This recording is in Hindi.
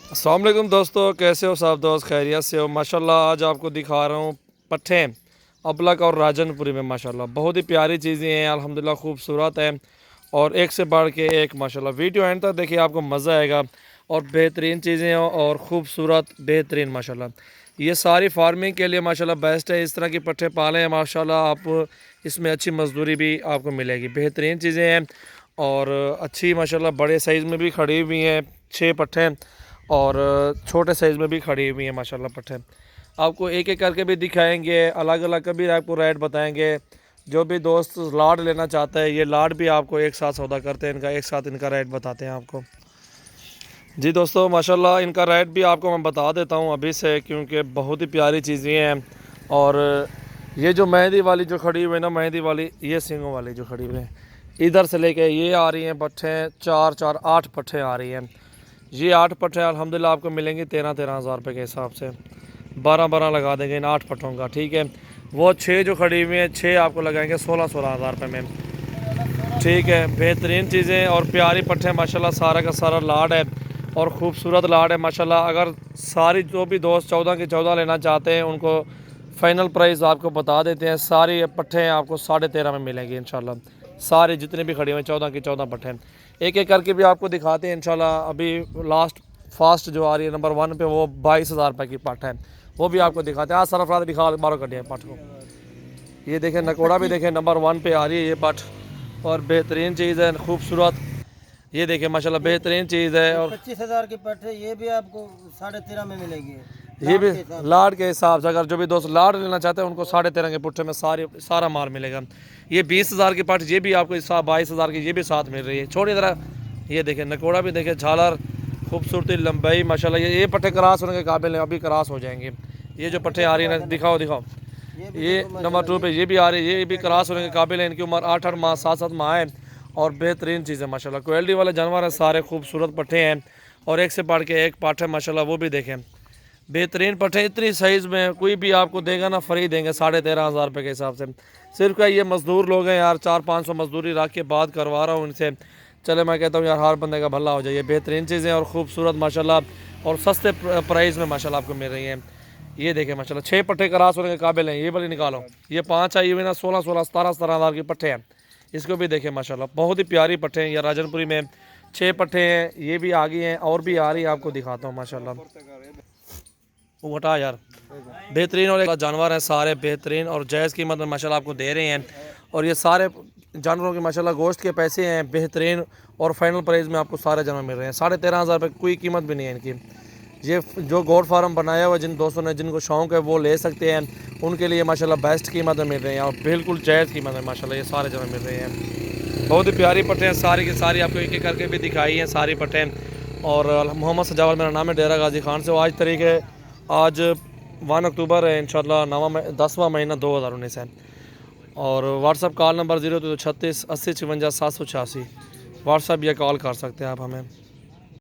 अस्सलाम वालेकुम दोस्तों, कैसे हो सब दोस्त? खैरियत से हो? माशाल्लाह आज आपको दिखा रहा हूँ पट्ठे अबलक और राजनपुरी में। माशाल्लाह बहुत ही प्यारी चीज़ें हैं, अल्हम्दुलिल्लाह खूबसूरत है और एक से बढ़ के एक। माशाल्लाह वीडियो एंड तक देखिए, आपको मज़ा आएगा और बेहतरीन चीज़ें हैं और ख़ूबसूरत बेहतरीन। माशाल्लाह ये सारी फार्मिंग के लिए माशाल्लाह बेस्ट है। इस तरह के पट्ठे पालें माशाल्लाह, आप इसमें अच्छी मजदूरी भी आपको मिलेगी। बेहतरीन चीज़ें हैं और अच्छी माशाल्लाह बड़े साइज़ में भी खड़ी हुई हैं 6 पट्ठे और छोटे साइज़ में भी खड़ी हुई हैं माशाल्लाह पट्ठे। आपको एक एक करके भी दिखाएंगे, अलग अलग का भी आपको रेट बताएंगे। जो भी दोस्त लाड लेना चाहता है, ये लाड भी आपको एक साथ सौदा करते हैं, इनका एक साथ इनका रेट बताते हैं आपको। जी दोस्तों माशाल्लाह इनका रेट भी आपको मैं बता देता हूँ अभी से, क्योंकि बहुत ही प्यारी चीज़ें हैं। और ये जो मेहंदी वाली जो खड़ी हुई है ना, मेहंदी वाली ये सिंगों वाली जो खड़ी हुई है, इधर से लेके ये आ रही हैं पट्ठे 4-4-8 पट्ठे आ रही हैं। ये 8 पट्ठे अल्हम्दुलिल्लाह आपको मिलेंगे 13-13 हज़ार रुपये के हिसाब से। 12-12 लगा देंगे इन 8 पट्ठों का, ठीक है। वो 6 जो खड़ी हुई हैं 6 आपको लगाएंगे 16-16 हज़ार रुपये में, ठीक है। बेहतरीन चीज़ें और प्यारी पट्ठे माशाल्लाह, सारा का सारा लाड है और ख़ूबसूरत लाड है माशाल्लाह। अगर सारी जो भी दोस्त 14 के 14 लेना चाहते हैं, उनको फ़ाइनल प्राइस आपको बता देते हैं। सारी पट्ठे आपको 13.5 में मिलेंगे इंशाल्लाह। सारे जितने भी खड़े हुए 14 के 14 पट्ठे एक एक करके भी आपको दिखाते हैं इंशाल्लाह। अभी लास्ट फास्ट जो आ रही है नंबर 1 पे, वो 22,000 रुपये की पट्ट है, वो भी आपको दिखाते हैं। आज सरफराज दिखा बारह कटिया पट्ट को, ये देखें नकोड़ा भी देखें नंबर 1 पे आ रही है ये पट्ट और बेहतरीन चीज़ है, खूबसूरत। ये देखें माशाल्लाह बेहतरीन चीज़ है। और 25,000 की पट्ट है, ये भी आपको 13.5 में मिलेगी। ये भी लाड के हिसाब से, अगर जो भी दोस्त लाड लेना चाहते हैं उनको 13.5 के पुट्ठे में सारा माल मिलेगा। ये 20,000 की पट्ट, ये भी आपको 22,000 की ये भी साथ मिल रही है। छोटी तरह ये देखें नकोड़ा भी देखें, झालर खूबसूरती लंबाई माशाल्लाह। ये पट्ठे क्रॉस होने के काबिल हैं, अभी क्रॉस हो जाएंगे। ये जो पट्ठे आ रही है ना, दिखाओ ये नंबर 2 पे ये भी आ रही है, ये भी क्रॉस होने के काबिल है। इनकी उम्र 8-8 माह 7-7 माह है और बेहतरीन चीज़ है माशाल्लाह। क्वालिटी वाले जानवर हैं, सारे खूबसूरत पट्ठे हैं और एक से बढ़ के एक पट्ठ है माशाल्लाह। वो भी देखें बेहतरीन पट्ठे, इतनी साइज़ में कोई भी आपको देगा ना, फ्री देंगे 13.5 हज़ार रुपये के हिसाब से। सिर्फ क्या ये मज़दूर लोग हैं यार, 400-500 मजदूरी रख के बात करवा रहा हूँ इनसे। चले मैं कहता हूँ यार हर बंदे का भला हो जाए। बेहतरीन चीज़ें और ख़ूबसूरत माशाल्लाह और सस्ते प्राइस में माशाल्लाह आपको मिल रही हैं। ये देखें माशाल्लाह 6 पट्ठे क्रॉस होने के काबिल हैं। ये वाली निकालो, ये 5 आई हुई ना, 16-16 17-17 हज़ार के पट्ठे हैं। इसको भी देखें माशाल्लाह, बहुत ही प्यारी पट्ठे हैं। ये राजनपुरी में 6 पट्ठे हैं, ये भी आ गई हैं और भी आ रही है, आपको दिखाता हूँ माशाल्लाह। वो हटा यार, बेहतरीन और एक जानवर हैं, सारे बेहतरीन और जायज़ कीमत में माशाल्लाह आपको दे रहे हैं। और ये सारे जानवरों के माशाल्लाह गोश्त के पैसे हैं बेहतरीन और फाइनल प्राइस में आपको सारे जानवर मिल रहे हैं। 13.5 हज़ार रुपये, कोई कीमत भी नहीं है इनकी। ये जो गोट फार्म बनाया हुआ जिन दोस्तों ने, जिनको शौक़ है वो ले सकते हैं, उनके लिए माशाल्लाह बेस्ट कीमत में मिल रहे हैं और बिल्कुल जायज़ कीमत में माशाल्लाह ये सारे जानवर मिल रहे हैं। बहुत ही प्यारी पट्टे हैं, सारी की सारी आपको एक एक करके भी दिखाई हैं सारी पट्टे। और मोहम्मद सजावल मेरा नाम है, डेरा गाजी खान से। आज 1 अक्टूबर है इंशाल्लाह, 10वां महीना 2019 है। और व्हाट्सअप कॉल नंबर 0236 80 56 786, व्हाट्सअप या कॉल कर सकते हैं आप हमें।